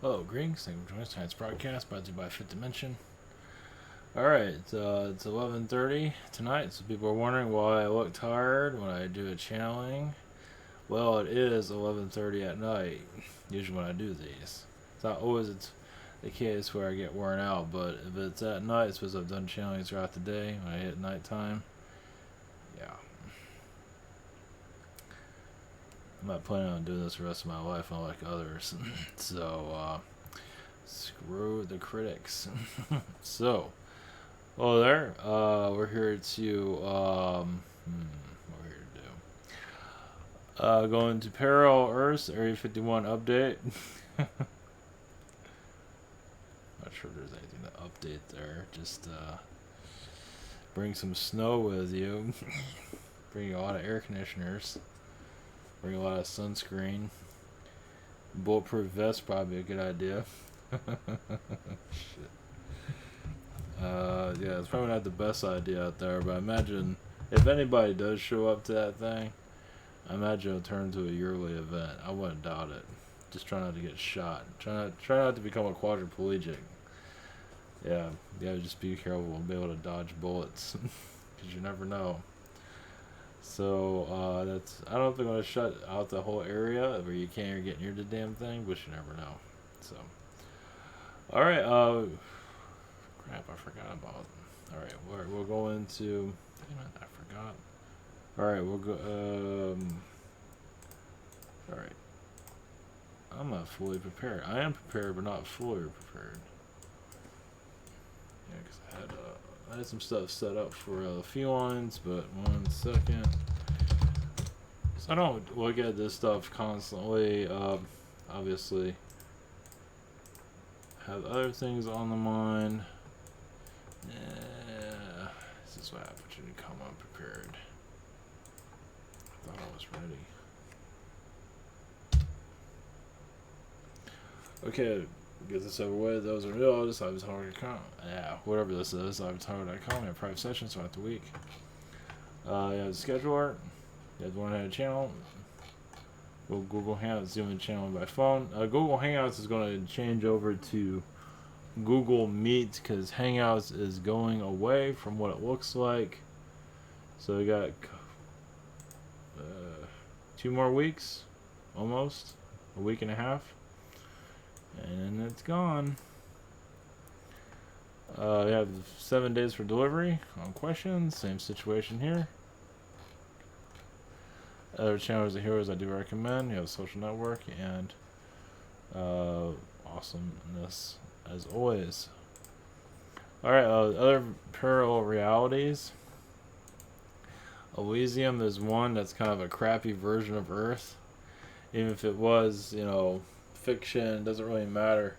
Hello, greetings. Thank you for joining us. Tonight's broadcast brought to you by Fifth Dimension. Alright, it's 11:30 tonight, so people are wondering why I look tired when I do a channeling. Well, it is 11:30 at night, usually when I do these. It's not always the case where I get worn out, but if it's at night, it's because I've done channelings throughout the day. When I hit nighttime, yeah. I'm not planning on doing this the rest of my life, unlike others. So, screw the critics. So, hello there. We're here to what we're here to do. Going to Parallel Earths Area 51 update. Not sure if there's anything to update there. Just bring some snow with you. Bring a lot of air conditioners. Bring a lot of sunscreen. Bulletproof vest probably a good idea. Shit. Yeah, it's probably not the best idea out there, but I imagine if anybody does show up to that thing, I imagine it'll turn into a yearly event. I wouldn't doubt it. Just try not to get shot. Try not to become a quadriplegic. Yeah, you gotta just be careful and be able to dodge bullets, because you never know. So that's. I don't know if they're gonna shut out the whole area where you can't even get near the damn thing, but you never know. So, all right. Crap, I forgot about. All right, we'll go into. Damn it, I forgot. All right, we'll go. All right. I'm not fully prepared. I am prepared, but not fully prepared. Yeah, because I had some stuff set up for felines, but 1 second. So I don't look at this stuff constantly. Obviously, have other things on the mind. Yeah, this is what happens when you come unprepared. I thought I was ready. Okay, get this over with. Those are real. This avatar.com. Yeah, whatever this is, avatar.com. We have private sessions throughout the week. You have the scheduler. You have the one head channel. Google Hangouts, Zoom and channel by phone. Google Hangouts is going to change over to Google Meet because Hangouts is going away from what it looks like. So we got 2 more weeks, almost a week and a half, and it's gone. We have 7 days for delivery on questions. Same situation here. Other channels of heroes I do recommend. You have Social Network and awesomeness as always. Alright, other parallel realities. Elysium is one that's kind of a crappy version of Earth. Even if it was, fiction, doesn't really matter.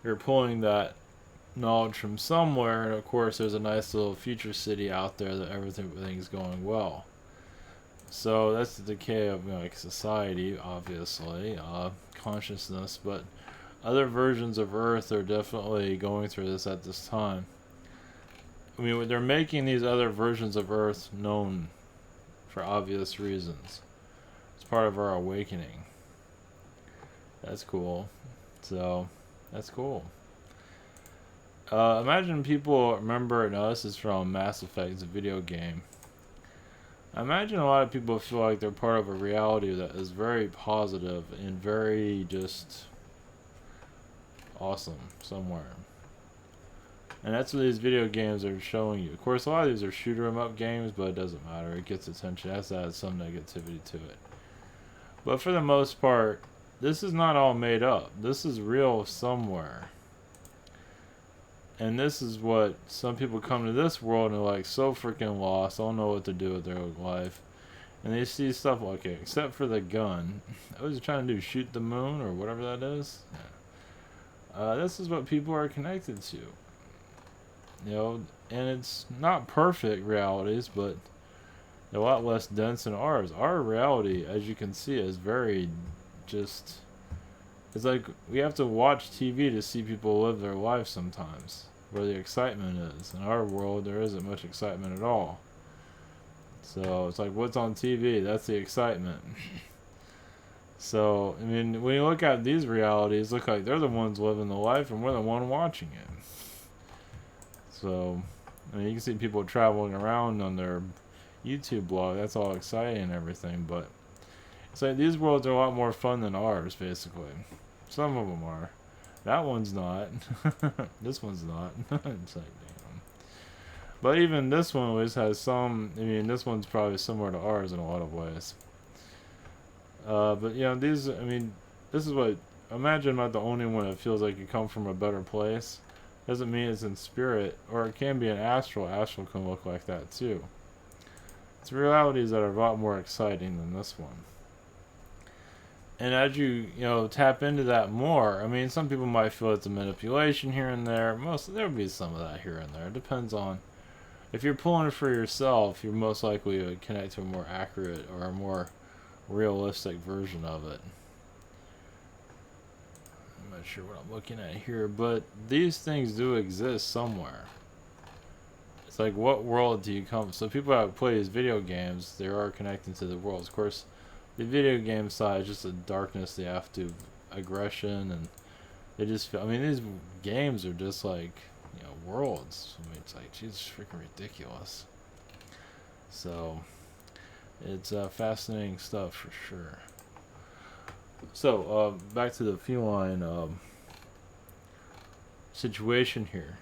You're pulling that knowledge from somewhere, and of course there's a nice little future city out there that everything's going well. So that's the decay of society, obviously, consciousness, but other versions of Earth are definitely going through this at this time. I mean, they're making these other versions of Earth known for obvious reasons. It's part of our awakening. That's cool. So, that's cool. Imagine people remember, now this is from Mass Effect, it's a video game. I imagine a lot of people feel like they're part of a reality that is very positive and very just awesome somewhere. And that's what these video games are showing you. Of course, a lot of these are shoot 'em up games, but it doesn't matter. It gets attention. It has to add some negativity to it. But for the most part, this is not all made up. This is real somewhere. And this is what some people come to this world and are like so freaking lost, don't know what to do with their life. And they see stuff like it, except for the gun. I was trying to do shoot the moon or whatever that is. Yeah. This is what people are connected to. And it's not perfect realities, but a lot less dense than ours. Our reality, as you can see, is very just. It's like we have to watch TV to see people live their life sometimes, where the excitement is. In our world, there isn't much excitement at all. So it's like, what's on TV? That's the excitement. So, I mean, when you look at these realities, look like they're the ones living the life and we're the one watching it. So, I mean, you can see people traveling around on their YouTube blog. That's all exciting and everything, but it's like these worlds are a lot more fun than ours, basically. Some of them are. That one's not. This one's not. It's like, damn. But even this one always has some. I mean, this one's probably similar to ours in a lot of ways. But you know, these. I mean, this is what. Imagine I'm not the only one that feels like you come from a better place. Doesn't mean it's in spirit, or it can be an astral. Astral can look like that too. It's realities that are a lot more exciting than this one. And as you know tap into that more, I mean, some people might feel it's a manipulation here and there. There'll be some of that here and there. It depends on if you're pulling it for yourself. You're most likely to connect to a more accurate or a more realistic version of it. I'm not sure what I'm looking at here, but these things do exist somewhere. It's like, what world do you come? So people that play these video games, they are connecting to the worlds. Of course, the video game side is just a darkness. They have to aggression, and they just feel. I mean, these games are just like, you know, worlds. I mean, it's like, Jesus, freaking ridiculous. So it's fascinating stuff for sure. So back to the feline situation here.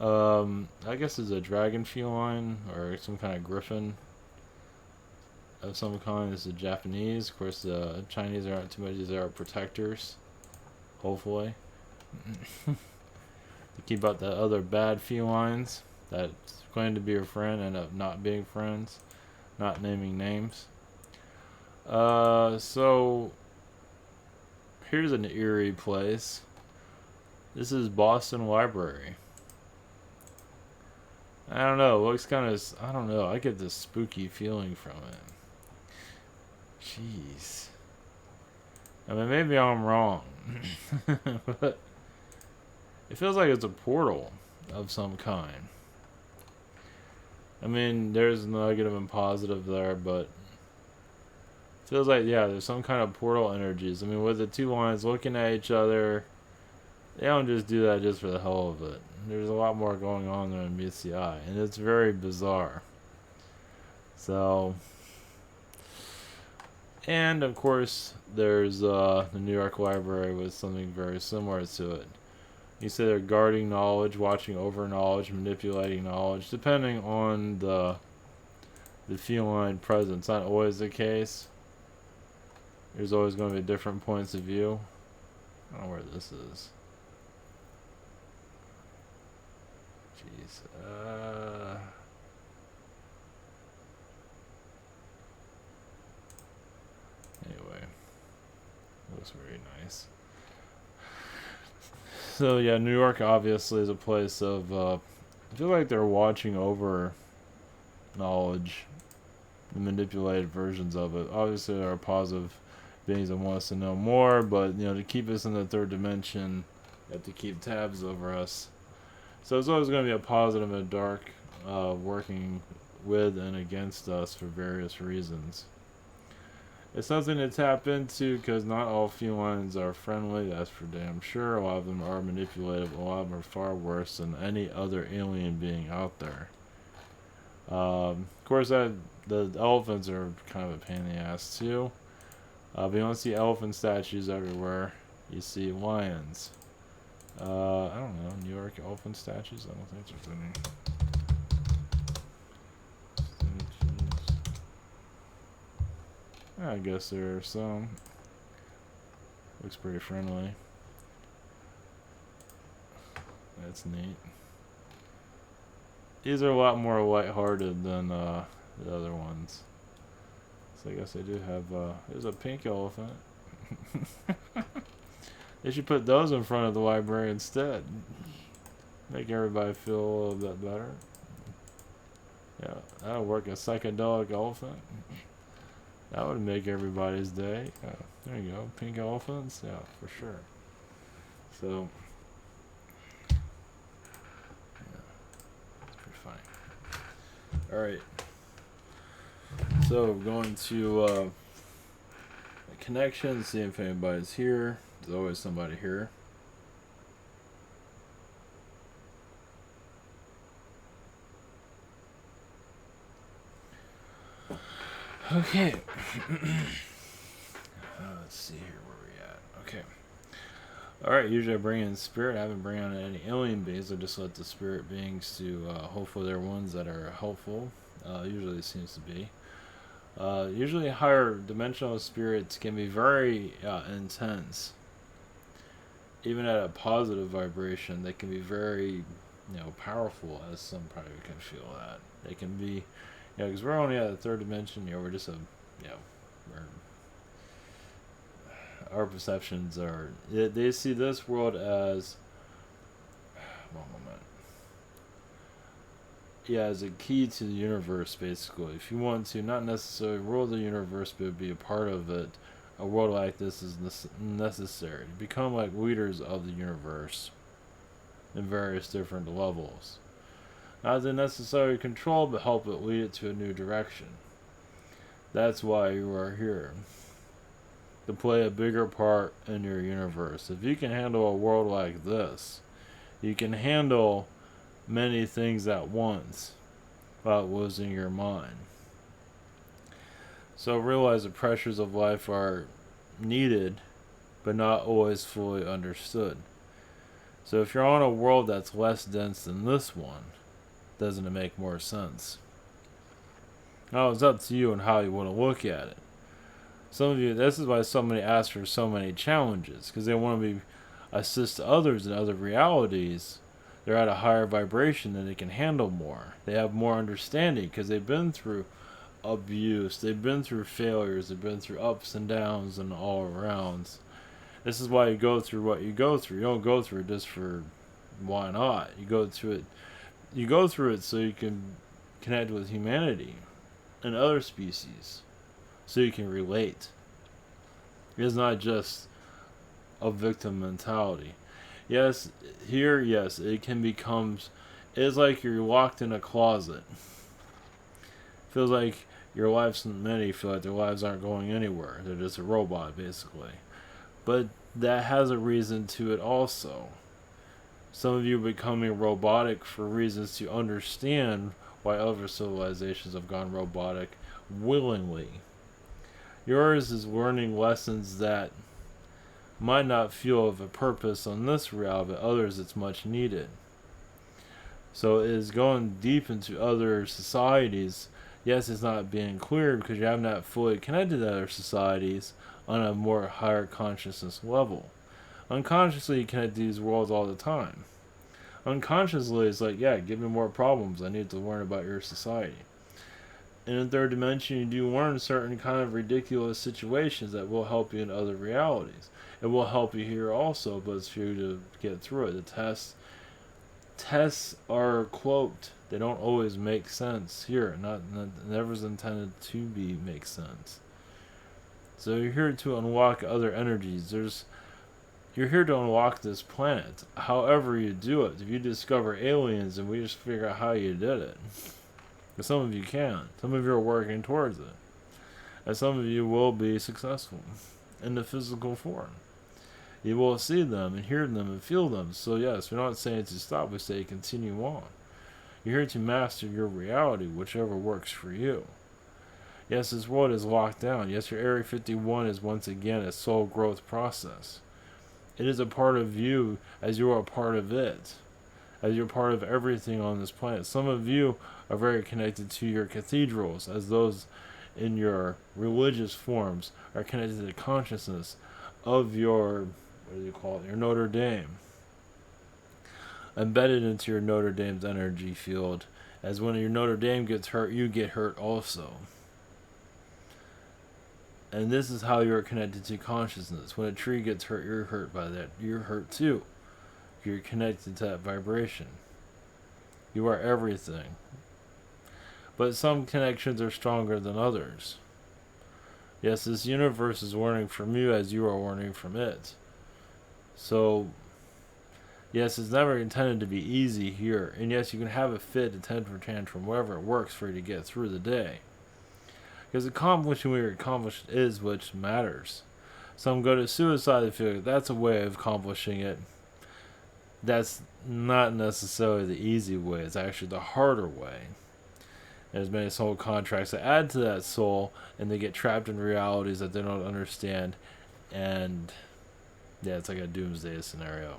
I guess it's a dragon feline or some kind of griffin of some kind. This is Japanese. Of course, the Chinese aren't too much. These are protectors, hopefully. To keep out the other bad felines that claim to be your friend end up not being friends, not naming names. So here's an eerie place. This is Boston Library. I don't know. It looks kind of. I don't know. I get this spooky feeling from it. Jeez. I mean, maybe I'm wrong, but it feels like it's a portal of some kind. I mean, there's negative and positive there, but it feels like, yeah, there's some kind of portal energies. I mean, with the two lines looking at each other, they don't just do that just for the hell of it. There's a lot more going on there than meets the eye, and it's very bizarre. So, and of course, there's the New York Library with something very similar to it. You say they're guarding knowledge, watching over knowledge, manipulating knowledge, depending on the feline presence. Not always the case. There's always going to be different points of view. I don't know where this is. Jeez. Anyway, looks very nice. So yeah, New York obviously is a place of. I feel like they're watching over knowledge, the manipulated versions of it. Obviously, there are positive beings that want us to know more, but you know, to keep us in the third dimension, you have to keep tabs over us. So it's always going to be a positive and a dark working with and against us for various reasons. It's something to tap into because not all felines are friendly, that's for damn sure. A lot of them are manipulative, a lot of them are far worse than any other alien being out there. Of course, the elephants are kind of a pain in the ass too. But you don't see elephant statues everywhere. You see lions. I don't know, New York elephant statues? I don't think there's any. I guess there are some. Looks pretty friendly. That's neat. These are a lot more lighthearted than the other ones. So I guess they do have. There's a pink elephant. They should put those in front of the library instead. Make everybody feel a little bit better. Yeah, that'll work. A psychedelic elephant. That would make everybody's day. There you go. Pink elephants. Yeah, for sure. So, yeah, it's pretty funny. Alright. So, going to connection, see if anybody's here. There's always somebody here. Okay. Let's see here where we at. Okay. Alright, usually I bring in spirit. I haven't bring on any alien beings. I just let the spirit beings to, hopefully they're ones that are helpful. Usually it seems to be. Usually higher dimensional spirits can be very intense. Even at a positive vibration, they can be very, powerful, as some probably can feel that. They can be, because we're only at the third dimension, we're just our perceptions are, they see this world as, one moment, as a key to the universe, basically. If you want to, not necessarily rule the universe, but be a part of it, a world like this is necessary. To become like leaders of the universe in various different levels. Not to necessarily control, but help it lead it to a new direction. That's why you are here. To play a bigger part in your universe. If you can handle a world like this, you can handle many things at once without losing your mind. So realize the pressures of life are needed, but not always fully understood. So if you're on a world that's less dense than this one, doesn't it make more sense? Now it's up to you and how you want to look at it. Some of you, this is why so many ask for so many challenges, because they want to assist others in other realities. They're at a higher vibration and they can handle more. They have more understanding because they've been through abuse, they've been through failures, they've been through ups and downs and all arounds. This is why you go through what you go through. You don't go through it just for why not. You go through it so you can connect with humanity and other species, so you can relate. It's not just a victim mentality. Yes, it can become, it's like you're locked in a closet. Feels like many feel like their lives aren't going anywhere. They're just a robot, basically. But that has a reason to it also. Some of you are becoming robotic for reasons to understand why other civilizations have gone robotic willingly. Yours is learning lessons that might not feel of a purpose on this reality, but others it's much needed. So it is going deep into other societies. Yes, it's not being clear because you have not fully connected to other societies on a more higher consciousness level. Unconsciously, you connect to these worlds all the time. Unconsciously, it's like, give me more problems. I need to learn about your society. In the third dimension, you do learn certain kind of ridiculous situations that will help you in other realities. It will help you here also, but it's for you to get through it. The tests are quote. They don't always make sense here. Never is intended to make sense. So you're here to unlock other energies. You're here to unlock this planet. However you do it. If you discover aliens, and we just figure out how you did it. But some of you can. Some of you are working towards it. And some of you will be successful in the physical form. You will see them and hear them and feel them. So yes, we're not saying to stop. We say continue on. You're here to master your reality, whichever works for you. Yes, this world is locked down. Yes, your Area 51 is once again a soul growth process. It is a part of you as you are a part of it. As you're part of everything on this planet. Some of you are very connected to your cathedrals, as those in your religious forms are connected to the consciousness of your, your Notre Dame. Embedded into your Notre Dame's energy field, as when your Notre Dame gets hurt, you get hurt also. And this is how you're connected to consciousness. When a tree gets hurt, you're hurt by that. You're hurt too. You're connected to that vibration. You are everything. But some connections are stronger than others. Yes, this universe is learning from you as you are learning from it. So, yes, it's never intended to be easy here. And yes, you can have a fit, a temper tantrum, whatever it works for you to get through the day. Because accomplishing what you're accomplished is what matters. Some go to suicide. They feel like that's a way of accomplishing it. That's not necessarily the easy way. It's actually the harder way. There's many soul contracts that add to that soul, and they get trapped in realities that they don't understand. And yeah, it's like a doomsday scenario.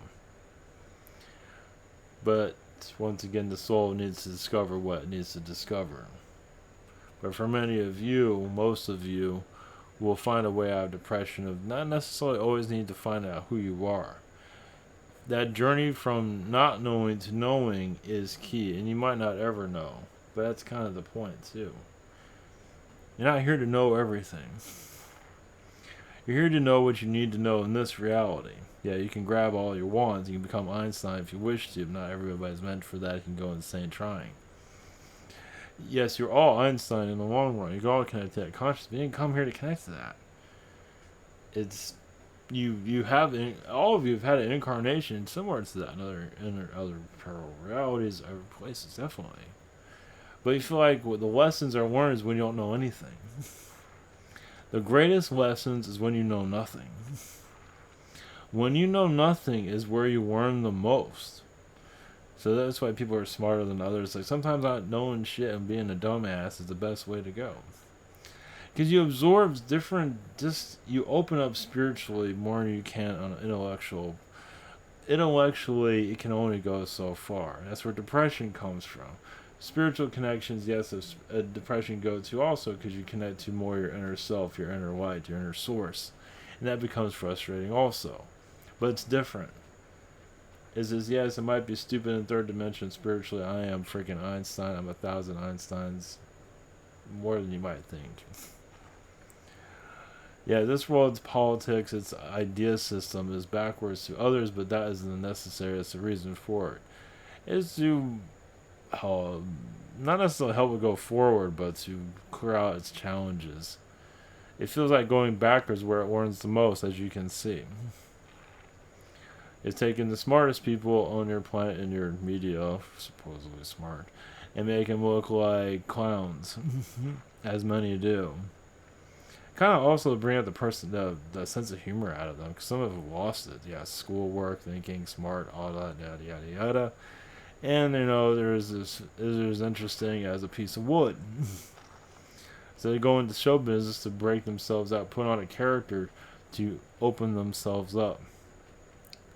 But once again, the soul needs to discover what it needs to discover. But for many of you, most of you, will find a way out of depression of not necessarily always need to find out who you are. That journey from not knowing to knowing is key, and you might not ever know. But that's kind of the point, too. You're not here to know everything. You're here to know what you need to know in this reality. Yeah, you can grab all your wands. You can become Einstein if you wish to, but not everybody's meant for that. You can go insane trying. Yes, you're all Einstein in the long run. You're all connected to that consciousness. But you didn't come here to connect to that. It's you have all of you have had an incarnation similar to that in other parallel realities, other places, definitely. But you feel like what the lessons are learned is when you don't know anything. The greatest lessons is when you know nothing. When you know nothing is where you learn the most. So that's why people are smarter than others. Like sometimes not knowing shit and being a dumbass is the best way to go. Because you absorb you open up spiritually more than you can on an intellectual. Intellectually, it can only go so far. That's where depression comes from. Spiritual connections, yes, depression go to also because you connect to more your inner self, your inner light, your inner source. And that becomes frustrating also. But it's different. Yes, it might be stupid in third dimension spiritually. I am freaking Einstein. I'm 1,000 Einsteins. More than you might think. Yeah, this world's politics, its idea system is backwards to others, but that isn't necessary. That's the reason for it. Is to not necessarily help it go forward, but to clear out its challenges. It feels like going backwards where it learns the most, as you can see. It's taking the smartest people on your planet in your media, supposedly smart, and make them look like clowns, as many do. Kind of also bring out the sense of humor out of them, because some of them lost it. Yeah, schoolwork, thinking, smart, all that, yada yada yada. And there's interesting as a piece of wood. So they go into show business to break themselves out, put on a character to open themselves up.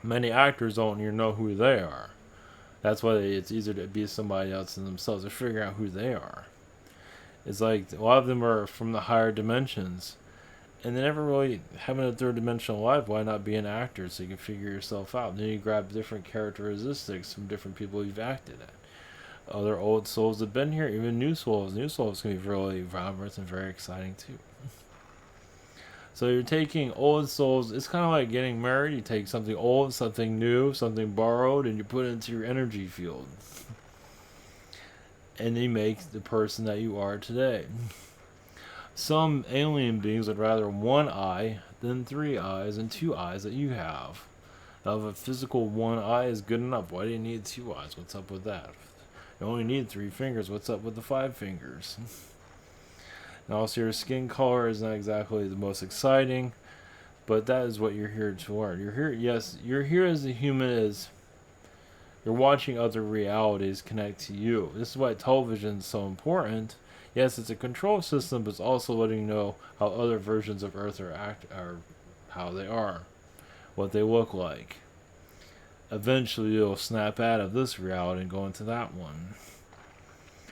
Many actors don't even know who they are. That's why it's easier to be somebody else than themselves. They're figuring out who they are. It's like a lot of them are from the higher dimensions, and they never really having a third dimensional life. Why not be an actor so you can figure yourself out? And then you grab different characteristics from different people you've acted at. Other old souls have been here, even new souls. New souls can be really vibrant and very exciting too. So you're taking old souls. It's kind of like getting married. You take something old, something new, something borrowed, and you put it into your energy field. And you make the person that you are today. Some alien beings would rather one eye than 3 eyes and 2 eyes that you have. Now, if a physical 1 eye is good enough, why do you need 2 eyes? What's up with that? You only need 3 fingers. What's up with the 5 fingers? Now, also your skin color is not exactly the most exciting, but that is what you're here to learn. You're here as a human is. You're watching other realities connect to you. This is why television is so important. Yes, it's a control system, but it's also letting you know how other versions of Earth are how they are, what they look like. Eventually, you'll snap out of this reality and go into that one.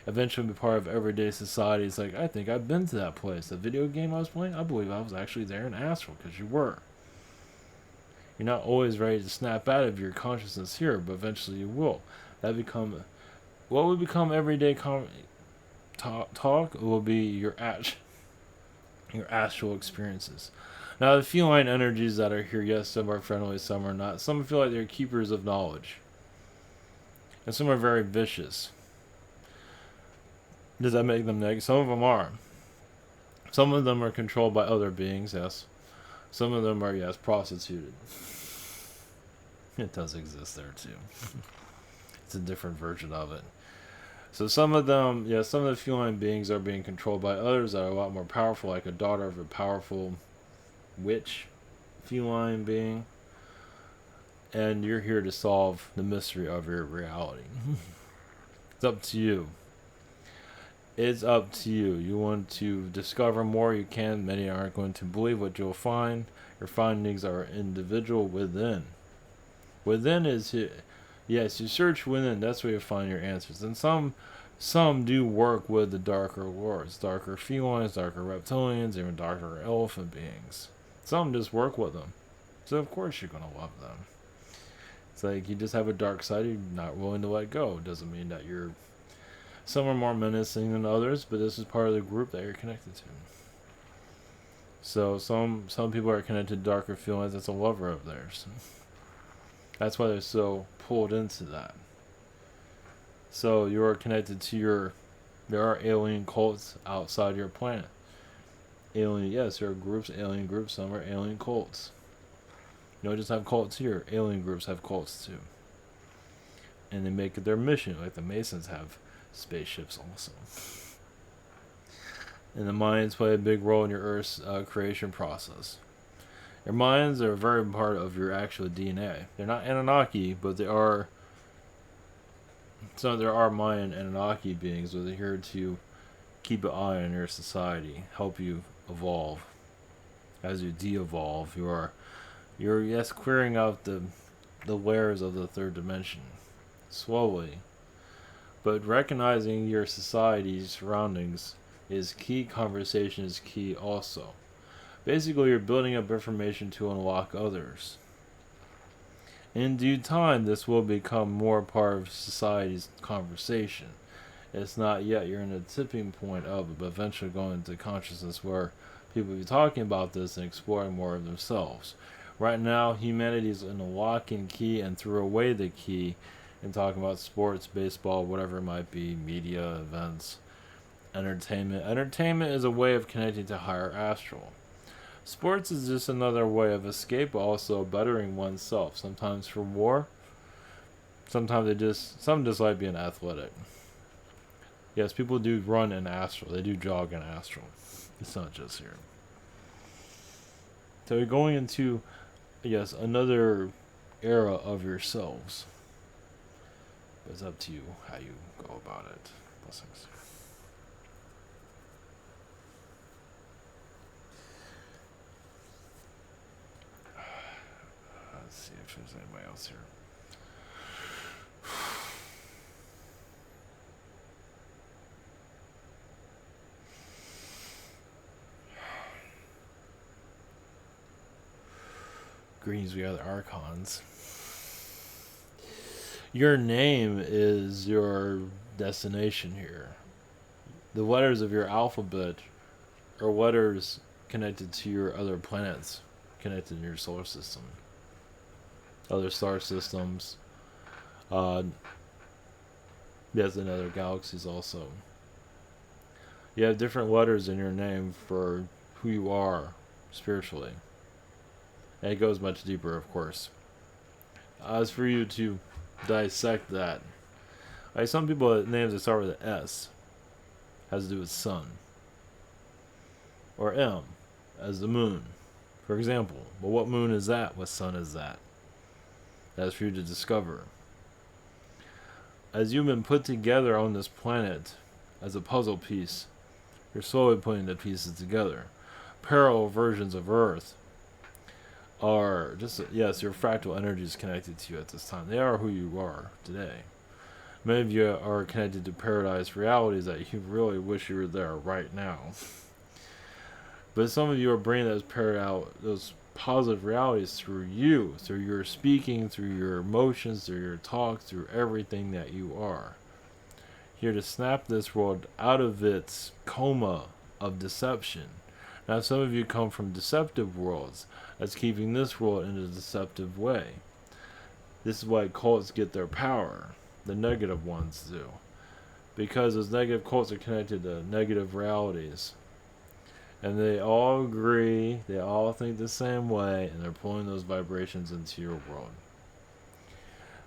Eventually, be part of everyday society. It's like, I think I've been to that place. The video game I was playing, I believe I was actually there in astral, because you were. You're not always ready to snap out of your consciousness here, but eventually you will. What would become everyday talk will be your astral experiences. Now, the feline energies that are here, yes, some are friendly, some are not. Some feel like they're keepers of knowledge, and some are very vicious. Does that make them negative? Some of them are. Some of them are controlled by other beings, yes. Some of them are, yes, prostituted. It does exist there, too. It's a different version of it. So some of them, some of the feline beings are being controlled by others that are a lot more powerful, like a daughter of a powerful witch. feline being, and you're here to solve the mystery of your reality. It's up to you. It's up to you. You want to discover more, you can. Many aren't going to believe what you'll find. Your findings are individual within. Within is yes, you search within, that's where you find your answers. And some do work with the darker lords, darker felines, darker reptilians, even darker elephant beings. Some just work with them. So of course you're gonna love them. It's like you just have a dark side you're not willing to let go. Doesn't mean that you're some are more menacing than others, but this is part of the group that you're connected to. So some people are connected to darker feelings. That's a lover of theirs. That's why they're so pulled into that. So you are connected to there are alien cults outside your planet. Alien, yes, there are groups, alien groups. Some are alien cults. You don't just have cults here. Alien groups have cults too. And they make it their mission, like the Masons have spaceships also. And the Mayans play a big role in your Earth's creation process. Your minds are a very part of your actual DNA. They're not Anunnaki, but they are. So there are Mayan Anunnaki beings, but they're here to keep an eye on your society, help you evolve. As you de-evolve, you're yes clearing out the layers of the third dimension, slowly. But recognizing your society's surroundings is key. Conversation is key also. Basically, you're building up information to unlock others. In due time, this will become more part of society's conversation. It's not yet. You're in a tipping point of it, but eventually going into consciousness where people will be talking about this and exploring more of themselves. Right now, humanity is in a lock and key and threw away the key and talking about sports, baseball, whatever it might be, media, events, entertainment. Entertainment is a way of connecting to higher astral. Sports is just another way of escape, but also bettering oneself. Sometimes for war, sometimes some just like being athletic. Yes, people do run in astral. They do jog in astral. It's not just here. So you're going into, yes, another era of yourselves. But it's up to you how you go about it. Blessings. Let's see if there's anybody else here. Greens, we got the Archons. Your name is your destination here. The letters of your alphabet are letters connected to your other planets, connected in your solar system. Other star systems. Yes, and other galaxies also. You have different letters in your name for who you are spiritually. And it goes much deeper, of course. As for you to dissect that, like some people names that start with an S has to do with sun, or M as the moon, for example. Well, what moon is that? What sun is that? That's for you to discover. As you've been put together on this planet as a puzzle piece, you're slowly putting the pieces together. Parallel versions of Earth are just, yes, your fractal energy is connected to you at this time. They are who you are today. Many of you are connected to paradise realities that you really wish you were there right now. But some of you are bringing those positive realities through you, through your speaking, through your emotions, through your talk, through everything that you are. Here to snap this world out of its coma of deception. Now, some of you come from deceptive worlds that's keeping this world in a deceptive way. This is why cults get their power. The negative ones do. Because those negative cults are connected to negative realities. And they all agree, they all think the same way, and they're pulling those vibrations into your world.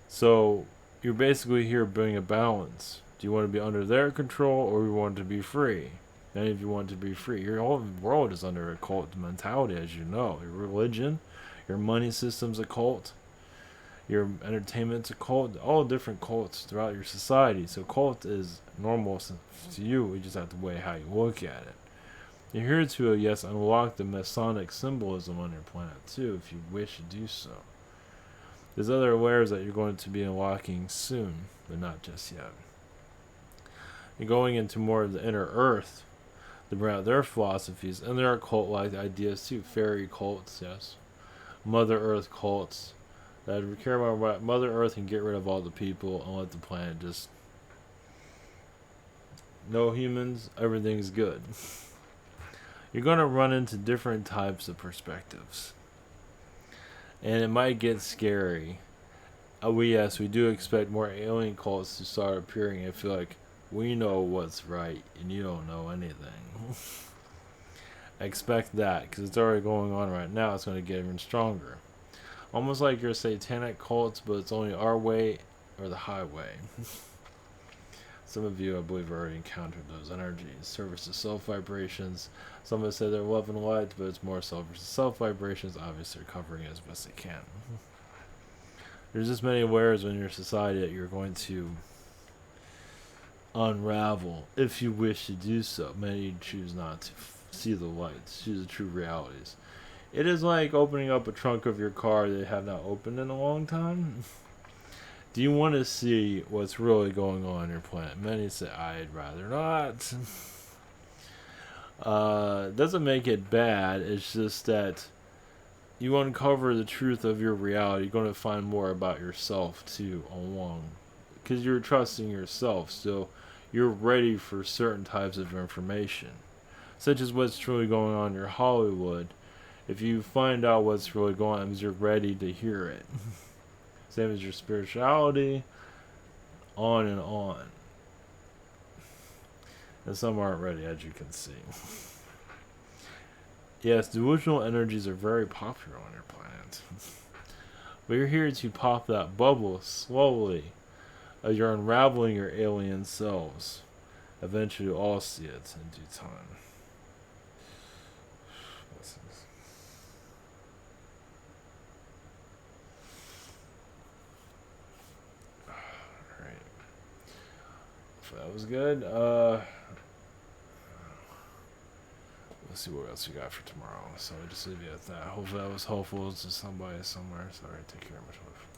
So, you're basically here bringing a balance. Do you want to be under their control, or you want to be free? Many of you want to be free. Your whole world is under a cult mentality, as you know. Your religion, Your money system's a cult. Your entertainment's a cult. All different cults throughout your society. So cult is normal to you. We just have to weigh how you look at it. You're here to, yes, unlock the Masonic symbolism on your planet too, if you wish to do so. There's other wares that you're going to be unlocking soon, but not just yet. You're going into more of the inner earth to bring out their philosophies, and there are cult-like ideas too. Fairy cults, yes. Mother Earth cults that care more about Mother Earth and get rid of all the people and let the planet just... No humans, everything's good. You're going to run into different types of perspectives. And it might get scary. Yes, we do expect more alien cults to start appearing and feel like we know what's right and you don't know anything. Expect that, because it's already going on right now. It's going to get even stronger. Almost like your satanic cults, but it's only our way or the highway. Some of you, I believe, already encountered those energies. Service to self vibrations. Some have said they're love and light, but it's more service to self vibrations. Obviously, they're covering it as best they can. There's just many wares in your society that you're going to unravel if you wish to do so. Many choose not to see the lights, see the true realities. It is like opening up a trunk of your car that you have not opened in a long time. Do you want to see what's really going on in your planet? Many say, I'd rather not. Doesn't make it bad. It's just that you uncover the truth of your reality. You're going to find more about yourself too along. Because you're trusting yourself. So you're ready for certain types of information. Such as what's truly going on in your Hollywood. If you find out what's really going on, it means you're ready to hear it. Same as your spirituality, on and on. And some aren't ready, as you can see. Yes, delusional energies are very popular on your planet. But you're here to pop that bubble slowly as you're unraveling your alien selves. Eventually, you'll all see it in due time. That was good. Let's see what else we got for tomorrow. So I'll just leave you at that. Hopefully that was helpful to somebody somewhere. Sorry, take care. Much love.